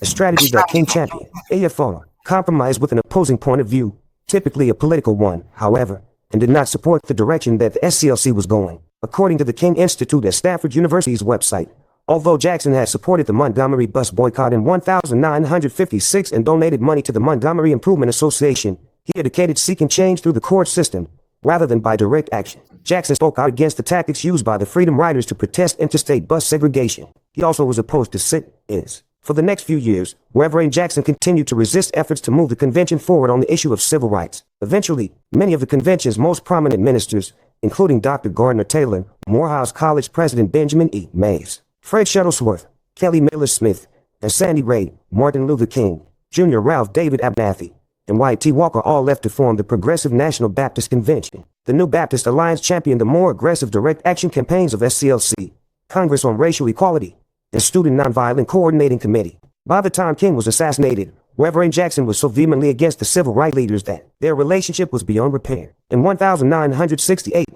a strategy that King championed. AFR compromised with an opposing point of view, typically a political one, however, and did not support the direction that the SCLC was going. According to the King Institute at Stanford University's website, although Jackson had supported the Montgomery bus boycott in 1956 and donated money to the Montgomery Improvement Association, he advocated seeking change through the court system rather than by direct action. Jackson spoke out against the tactics used by the Freedom Riders to protest interstate bus segregation. He also was opposed to sit-ins. For the next few years, Reverend Jackson continued to resist efforts to move the convention forward on the issue of civil rights. Eventually, many of the convention's most prominent ministers, including Dr. Gardner Taylor, Morehouse College President Benjamin E. Mays, Fred Shuttlesworth, Kelly Miller Smith, and Sandy Ray, Martin Luther King, Jr., Ralph David Abernathy, and White T. Walker all left to form the Progressive National Baptist Convention. The New Baptist Alliance championed the more aggressive direct action campaigns of SCLC, Congress on Racial Equality, and Student Nonviolent Coordinating Committee. By the time King was assassinated, Reverend Jackson was so vehemently against the civil rights leaders that their relationship was beyond repair. In 1968,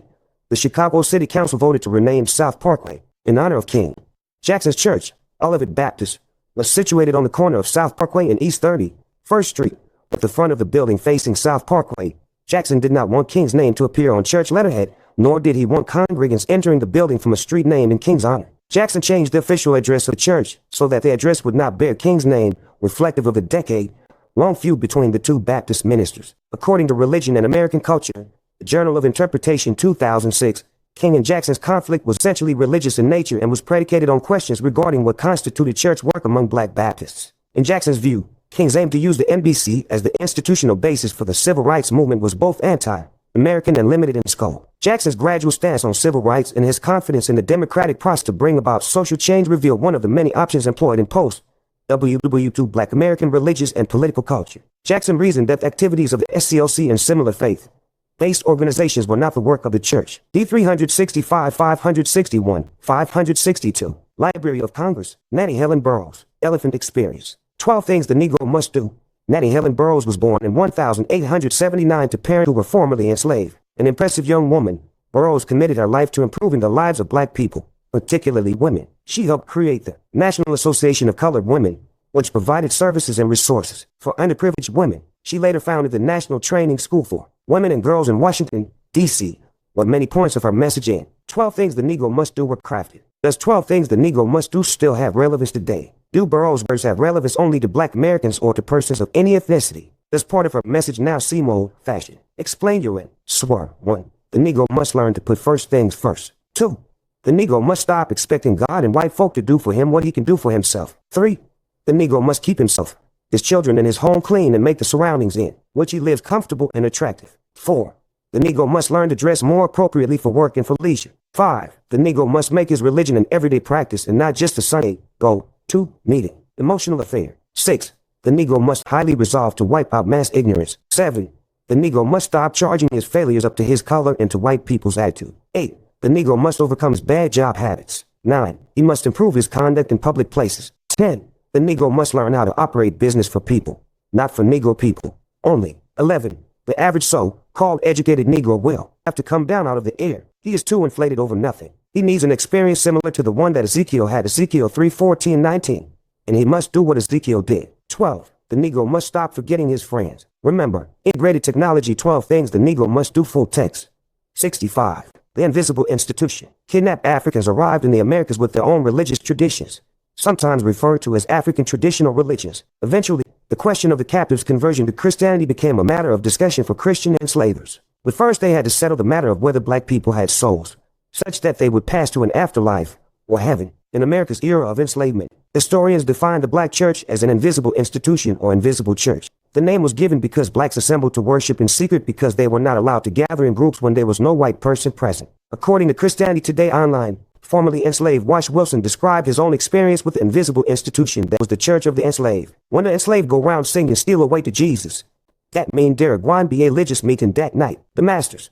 the Chicago City Council voted to rename South Parkway in honor of King. Jackson's church, Olivet Baptist, was situated on the corner of South Parkway and East 31st Street, at the front of the building facing South Parkway. Jackson did not want King's name to appear on church letterhead, nor did he want congregants entering the building from a street named in King's honor. Jackson changed the official address of the church so that the address would not bear King's name, reflective of the decade-long feud between the two Baptist ministers. According to Religion and American Culture, the Journal of Interpretation 2006, King and Jackson's conflict was essentially religious in nature and was predicated on questions regarding what constituted church work among Black Baptists. In Jackson's view, King's aim to use the NBC as the institutional basis for the civil rights movement was both anti-American and limited in scope. Jackson's gradual stance on civil rights and his confidence in the democratic process to bring about social change revealed one of the many options employed in post-WW2 Black American religious and political culture. Jackson reasoned that the activities of the SCLC and similar faith-based organizations were not the work of the church. D365, 561, 562. Library of Congress, Natty Helen Burroughs, Elephant Experience. 12 Things the Negro Must Do. Natty Helen Burroughs was born in 1879 to parents who were formerly enslaved. An impressive young woman, Burroughs committed her life to improving the lives of Black people, particularly women. She helped create the National Association of Colored Women, which provided services and resources for underprivileged women. She later founded the National Training School for Women and Girls in Washington, D.C., with many points of her message in 12 Things the Negro Must Do were crafted. Does 12 Things the Negro Must Do still have relevance today? Do Burroughs' words have relevance only to Black Americans or to persons of any ethnicity? Does part of her message now seem old-fashioned? Explain your answer. 1. The Negro must learn to put first things first. 2. The Negro must stop expecting God and white folk to do for him what he can do for himself. 3. The Negro must keep himself, his children, and his home clean and make the surroundings in which he lives comfortable and attractive. 4. The Negro must learn to dress more appropriately for work and for leisure. 5. The Negro must make his religion an everyday practice and not just a Sunday go-to meeting. Emotional affair. 6. The Negro must highly resolve to wipe out mass ignorance. 7. The Negro must stop charging his failures up to his color and to white people's attitude. 8. The Negro must overcome his bad job habits. 9. He must improve his conduct in public places. 10. The Negro must learn how to operate business for people, not for Negro people only. 11. The average so-called educated Negro will have to come down out of the air. He is too inflated over nothing. He needs an experience similar to the one that Ezekiel had, Ezekiel 3:14-19. And he must do what Ezekiel did. 12. The Negro must stop forgetting his friends. Remember, integrated technology. 12 Things the Negro Must Do. Full text. 65. The Invisible Institution. Kidnapped Africans arrived in the Americas with their own religious traditions, sometimes referred to as African traditional religions. Eventually, the question of the captives' conversion to Christianity became a matter of discussion for Christian enslavers. But first they had to settle the matter of whether Black people had souls, such that they would pass to an afterlife, or heaven. In America's era of enslavement, historians defined the Black church as an invisible institution or invisible church. The name was given because Blacks assembled to worship in secret because they were not allowed to gather in groups when there was no white person present. According to Christianity Today Online, formerly enslaved Wash Wilson described his own experience with the invisible institution that was the church of the enslaved. When the enslaved go round singing "Steal Away to Jesus," that mean there gwine be a religious meeting that night. The masters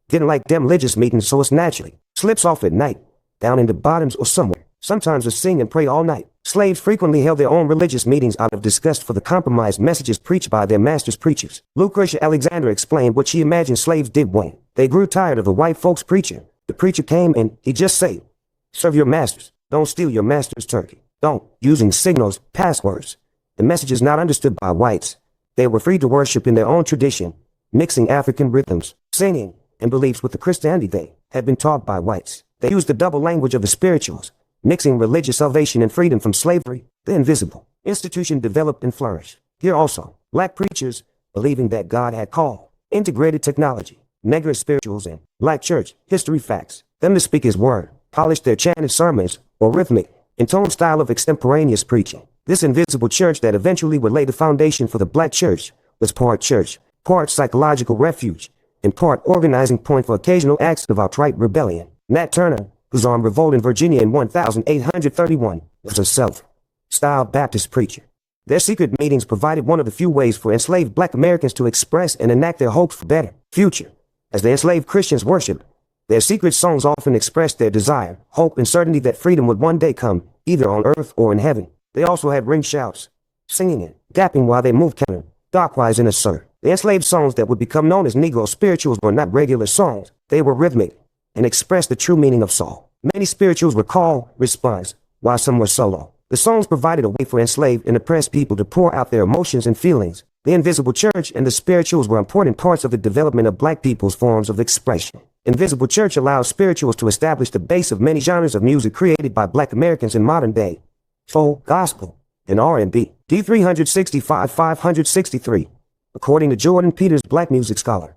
didn't like them religious meetings, so it's naturally slips off at night, down in the bottoms or somewhere. Sometimes they sing and pray all night. Slaves frequently held their own religious meetings out of disgust for the compromised messages preached by their master's preachers. Lucretia Alexander explained what she imagined slaves did when they grew tired of the white folks' preacher. The preacher came and he just said, "Serve your masters. Don't steal your master's turkey. Don't using signals, passwords. the messages not understood by whites. They were free to worship in their own tradition, mixing African rhythms, singing, and beliefs with the Christianity they had been taught by whites. They used the double language of the spirituals, mixing religious salvation and freedom from slavery. The invisible institution developed and flourished. Here also, black preachers, believing that God had called, integrated technology, Negro spirituals, and black church history facts, them to speak his word, polished their chanted sermons, or rhythmic, intoned style of extemporaneous preaching. This invisible church that eventually would lay the foundation for the black church was part church, part psychological refuge, and part organizing point for occasional acts of outright rebellion. Nat Turner, whose armed revolt in Virginia in 1831, was a South-style Baptist preacher. Their secret meetings provided one of the few ways for enslaved black Americans to express and enact their hopes for better future. As the enslaved Christians worshiped, their secret songs often expressed their desire, hope, and certainty that freedom would one day come, either on earth or in heaven. They also had ring shouts, singing and dapping while they moved counter-clockwise in a circle. The enslaved songs that would become known as Negro spirituals were not regular songs. They were rhythmic and expressed the true meaning of soul. Many spirituals were call, response, while some were solo. The songs provided a way for enslaved and oppressed people to pour out their emotions and feelings. The invisible church and the spirituals were important parts of the development of black people's forms of expression. Invisible church allows spirituals to establish the base of many genres of music created by black Americans in modern day. Soul, gospel, and R&B. D365 563. According to Jordan Peters, Black Music Scholar,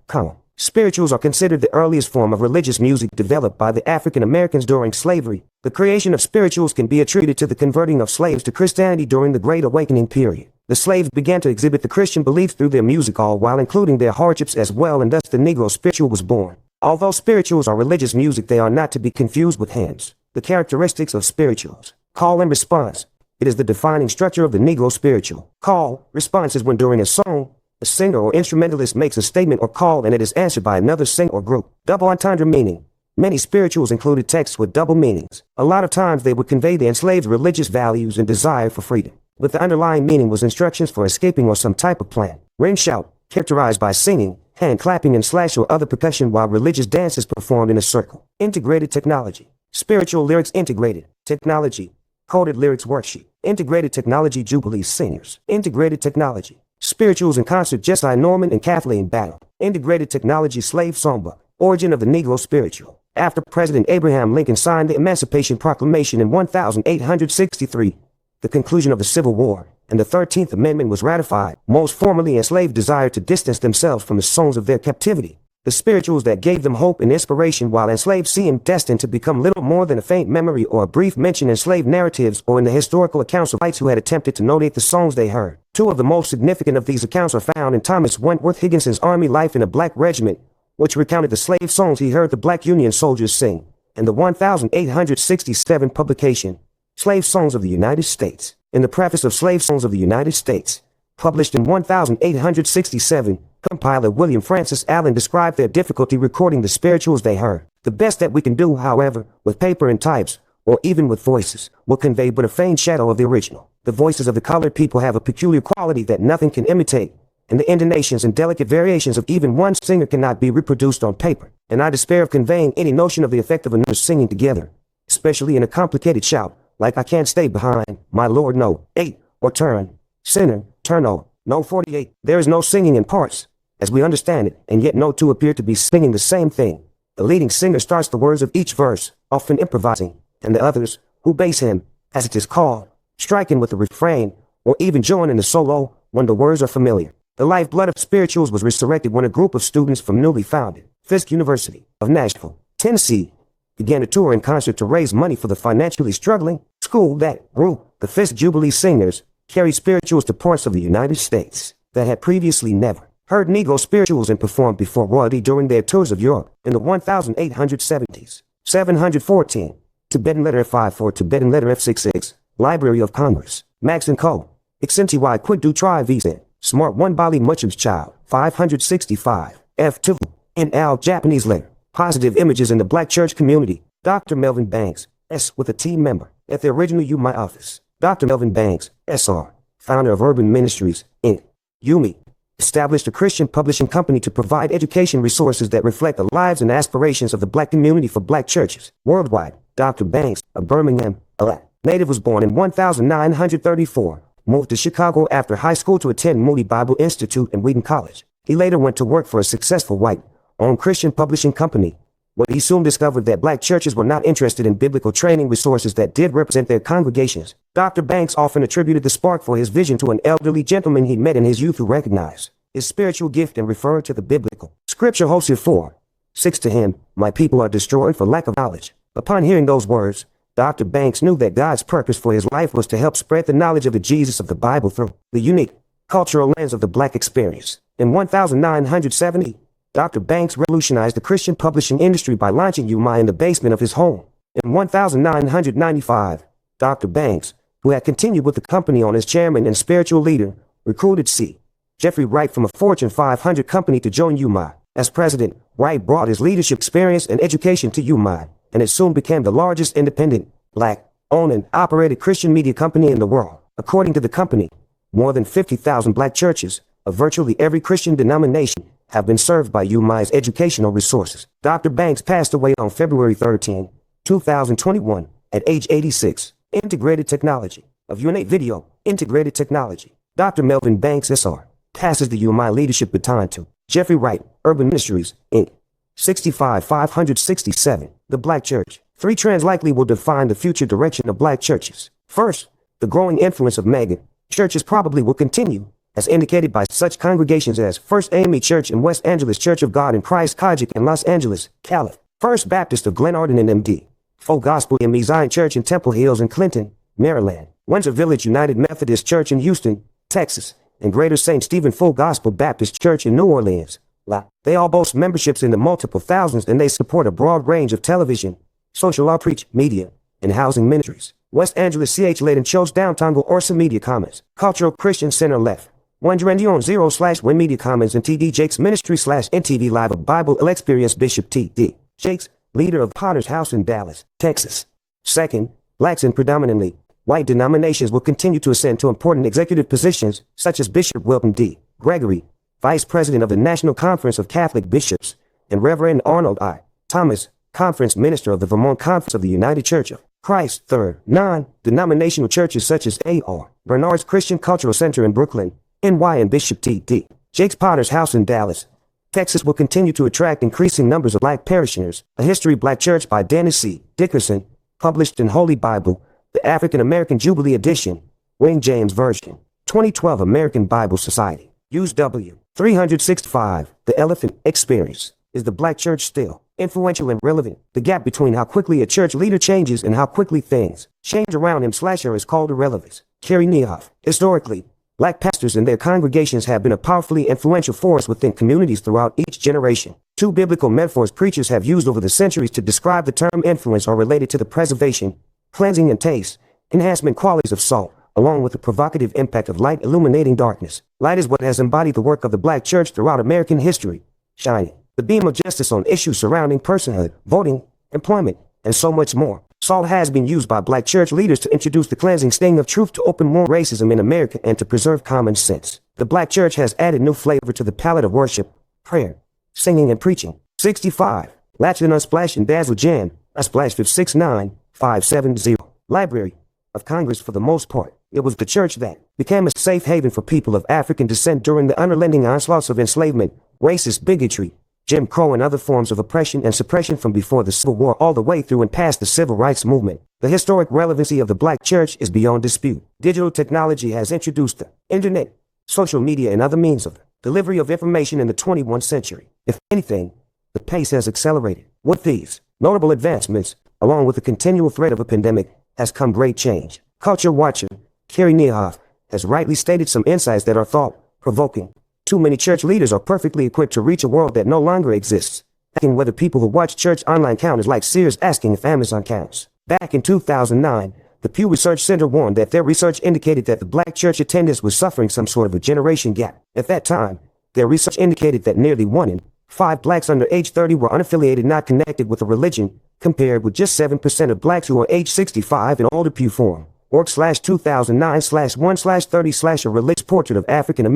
spirituals are considered the earliest form of religious music developed by the African Americans during slavery. The creation of spirituals can be attributed to the converting of slaves to Christianity during the Great Awakening period. The slaves began to exhibit the Christian beliefs through their music, all while including their hardships as well, and thus the Negro spiritual was born. Although spirituals are religious music, they are not to be confused with hymns. The characteristics of spirituals: call and response. It is the defining structure of the Negro spiritual. Call, response is when during a song, a singer or instrumentalist makes a statement or call and it is answered by another singer or group. Double entendre meaning. Many spirituals included texts with double meanings. A lot of times they would convey the enslaved religious values and desire for freedom, but the underlying meaning was instructions for escaping or some type of plan. Ring shout, characterized by singing, hand clapping, and slash or other percussion while religious dances performed in a circle. Integrated technology. Spiritual lyrics. Integrated technology. Coded lyrics worksheet. Integrated technology. Jubilee singers. Integrated technology. Spirituals in concert. Jesse Norman and Kathleen Battle. Integrated technology. Slave songbook. Origin of the Negro spiritual. After President Abraham Lincoln signed the Emancipation Proclamation in 1863, the conclusion of the Civil War, and the 13th Amendment was ratified, most formerly enslaved desired to distance themselves from the songs of their captivity. The spirituals that gave them hope and inspiration, while enslaved seemed destined to become little more than a faint memory or a brief mention in slave narratives or in the historical accounts of whites who had attempted to notate the songs they heard. Two of the most significant of these accounts are found in Thomas Wentworth Higginson's Army Life in a Black Regiment, which recounted the slave songs he heard the black Union soldiers sing, and the 1867 publication, Slave Songs of the United States. In the preface of Slave Songs of the United States, published in 1867, compiler William Francis Allen described their difficulty recording the spirituals they heard. The best that we can do, however, with paper and types, or even with voices, will convey but a faint shadow of the original. The voices of the colored people have a peculiar quality that nothing can imitate, and the intonations and delicate variations of even one singer cannot be reproduced on paper. And I despair of conveying any notion of the effect of a nurse singing together, especially in a complicated shout, like I Can't Stay Behind, My Lord, No, 8, or Turn, Sinner, Turn, O, No 48. There is no singing in parts, as we understand it, and yet no two appear to be singing the same thing. The leading singer starts the words of each verse, often improvising, and the others, who bass him, as it is called, striking with the refrain, or even join in the solo when the words are familiar. The lifeblood of spirituals was resurrected when a group of students from newly founded Fisk University of Nashville, Tennessee, began to tour in concert to raise money for the financially struggling school. That group, the Fisk Jubilee Singers, carried spirituals to parts of the United States that had previously never heard Negro spirituals and performed before royalty during their tours of Europe in the 1870s. 714. Tibetan letter F54, Tibetan letter F66, Library of Congress, Max & Co. Exenti Y Quick Do Try Visa, Smart 1 Bali Muchum's Child, 565, F2, NL Japanese letter, Positive Images in the Black Church Community, Dr. Melvin Banks, S. with a team member, at the original UMI office. Dr. Melvin Banks, SR, founder of Urban Ministries, Inc., UMI, established a Christian publishing company to provide education resources that reflect the lives and aspirations of the black community for black churches worldwide. Dr. Banks, of Birmingham, Alabama, native, was born in 1934. moved to Chicago after high school to attend Moody Bible Institute and Wheaton College. He later went to work for a successful white-owned Christian publishing company, but he soon discovered that black churches were not interested in biblical training resources that did represent their congregations. Dr. Banks often attributed the spark for his vision to an elderly gentleman he met in his youth who recognized his spiritual gift and referred to the biblical scripture Hosea 4:6 to him, "My people are destroyed for lack of knowledge." Upon hearing those words, Dr. Banks knew that God's purpose for his life was to help spread the knowledge of the Jesus of the Bible through the unique cultural lens of the black experience. In 1970, Dr. Banks revolutionized the Christian publishing industry by launching UMI in the basement of his home. In 1995, Dr. Banks, who had continued with the company on as chairman and spiritual leader, recruited C. Jeffrey Wright from a Fortune 500 company to join UMI. As president, Wright brought his leadership experience and education to UMI, and it soon became the largest independent, black-owned and operated Christian media company in the world. According to the company, more than 50,000 black churches of virtually every Christian denomination have been served by UMI's educational resources. Dr. Banks passed away on February 13, 2021, at age 86. Integrated Technology of UNA Video, Integrated Technology. Dr. Melvin Banks, SR, passes the UMI leadership baton to Jeffrey Wright, Urban Ministries, Inc. 65,567. The Black Church. Three trends likely will define the future direction of black churches. First, the growing influence of mega churches probably will continue, as indicated by such congregations as First AME Church in West Angeles, Church of God in Christ Kojic in Los Angeles, Calif. First Baptist of Glen Arden in MD. Full Gospel in Zion Church in Temple Hills in Clinton, Maryland. Windsor Village United Methodist Church in Houston, Texas, and Greater St. Stephen Full Gospel Baptist Church in New Orleans. They all boast memberships in the multiple thousands, and they support a broad range of television, social outreach, media, and housing ministries. West Angeles CH Layton chose Downtown Orsa Media Commons. Cultural Christian Center left. 1 0/Win Media Commons and TD Jakes Ministry /NTV Live of Bible Experience Bishop T.D. Jakes, leader of Potter's House in Dallas, Texas. Second, blacks in predominantly white denominations will continue to ascend to important executive positions, such as Bishop Wilton D. Gregory, Vice President of the National Conference of Catholic Bishops, and Reverend Arnold I. Thomas, Conference Minister of the Vermont Conference of the United Church of Christ. Third, non-denominational churches such as A.R. Bernard's Christian Cultural Center in Brooklyn, NY, and Bishop T.D. Jakes Potter's House in Dallas, Texas will continue to attract increasing numbers of black parishioners. A History Black Church by Dennis C. Dickerson, published in Holy Bible, the African American Jubilee Edition, Wing James Version, 2012 American Bible Society. Use W. 365. The Elephant Experience. Is the black church still influential and relevant? The gap between how quickly a church leader changes and how quickly things change around him/her is called irrelevance. Carey Nieuwhof. Historically, black pastors and their congregations have been a powerfully influential force within communities throughout each generation. Two biblical metaphors preachers have used over the centuries to describe the term influence are related to the preservation, cleansing, and taste enhancement qualities of salt, along with the provocative impact of light illuminating darkness. Light is what has embodied the work of the black church throughout American history, shining the beam of justice on issues surrounding personhood, voting, employment, and so much more. Salt has been used by black church leaders to introduce the cleansing sting of truth to open more racism in America and to preserve common sense. The black church has added new flavor to the palette of worship, prayer, singing, and preaching. 65. Latchin' Unsplash and Dazzle Jam, Unsplash 569570. Library of Congress. For the most part, it was the church that became a safe haven for people of African descent during the unrelenting onslaughts of enslavement, racist bigotry, Jim Crow, and other forms of oppression and suppression from before the Civil War all the way through and past the Civil Rights Movement. The historic relevancy of the black church is beyond dispute. Digital technology has introduced the internet, social media, and other means of delivery of information in the 21st century. If anything, the pace has accelerated. With these notable advancements, along with the continual threat of a pandemic, has come great change. Culture watcher Carey Nieuwhof has rightly stated some insights that are thought-provoking. Too many church leaders are perfectly equipped to reach a world that no longer exists, asking whether people who watch church online count is like Sears asking if Amazon counts. Back in 2009, the Pew Research Center warned that their research indicated that the black church attendance was suffering some sort of a generation gap. At that time, their research indicated that nearly 1 in 5 blacks under age 30 were unaffiliated, not connected with a religion, compared with just 7% of blacks who are age 65 and older. Pew Forum. Org/2009/1/30/ a religious portrait of African American